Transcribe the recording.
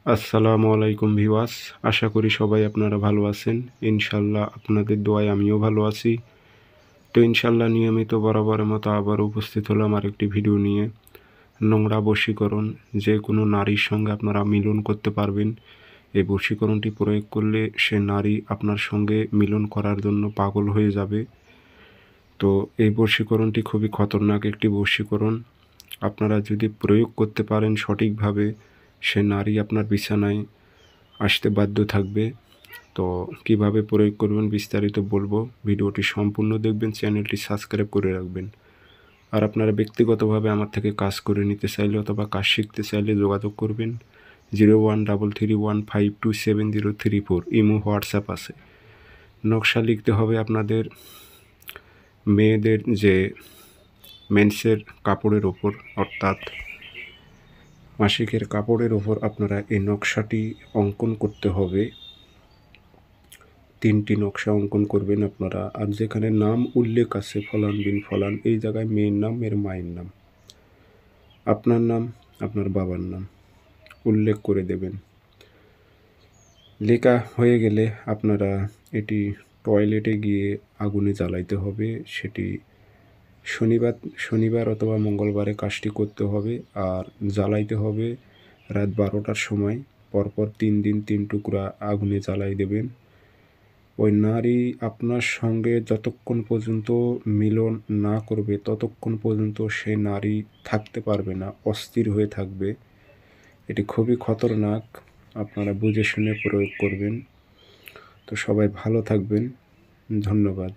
আসসালামু আলাইকুম ভিউয়ার্স, আশা করি সবাই আপনারা ভালো আছেন। ইনশাল্লাহ আপনাদের দোয়ায় আমিও ভালো আছি। তো ইনশাল্লাহ নিয়মিত বরাবরের মতো আবারও উপস্থিত হলাম আরেকটি ভিডিও নিয়ে। নোংরা বশীকরণ, যে কোনো নারীর সঙ্গে আপনারা মিলন করতে পারবেন। এই বশীকরণটি প্রয়োগ করলে সে নারী আপনার সঙ্গে মিলন করার জন্য পাগল হয়ে যাবে। তো এই বশীকরণটি খুবই খতরনাক একটি বশীকরণ। আপনারা যদি প্রয়োগ করতে পারেন সঠিকভাবে, সে নারী আপনার বিছানায় আসতে বাধ্য থাকবে। তো কিভাবে প্রয়োগ করবেন বিস্তারিত বলবো, ভিডিওটি সম্পূর্ণ দেখবেন, চ্যানেলটি সাবস্ক্রাইব করে রাখবেন। আর আপনারা ব্যক্তিগতভাবে আমার থেকে কাজ করে নিতে চাইলে অথবা কাজ শিখতে চাইলে যোগাযোগ করবেন 013315270034। ইমো, হোয়াটসঅ্যাপ আছে। নকশা লিখতে হবে আপনাদের মেয়েদের যে মেন্সের কাপড়ের ওপর, অর্থাৎ মাসিকের কাপড়ের ওপর আপনারা এই নকশাটি অঙ্কন করতে হবে। 3টি নকশা অঙ্কন করবেন আপনারা। আর যেখানে নাম উল্লেখ আছে ফলান বিন ফলান, এই জায়গায় মেয়ের নাম, এর মায়ের নাম, আপনার নাম, আপনার বাবার নাম উল্লেখ করে দেবেন। লেখা হয়ে গেলে আপনারা এটি টয়লেটে গিয়ে আগুনে জ্বালাইতে হবে। সেটি শনিবার অথবা মঙ্গলবারে কাজটি করতে হবে। আর জ্বালাইতে হবে রাত 12টার সময়। পরপর 3 দিন 3 টুকরা আগুনে জ্বালাই দেবেন। ওই নারী আপনার সঙ্গে যতক্ষণ পর্যন্ত মিলন না করবে ততক্ষণ পর্যন্ত সে নারী থাকতে পারবে না, অস্থির হয়ে থাকবে। এটি খুবই খতরনাক, আপনারা বুঝে শুনে প্রয়োগ করবেন। তো সবাই ভালো থাকবেন, ধন্যবাদ।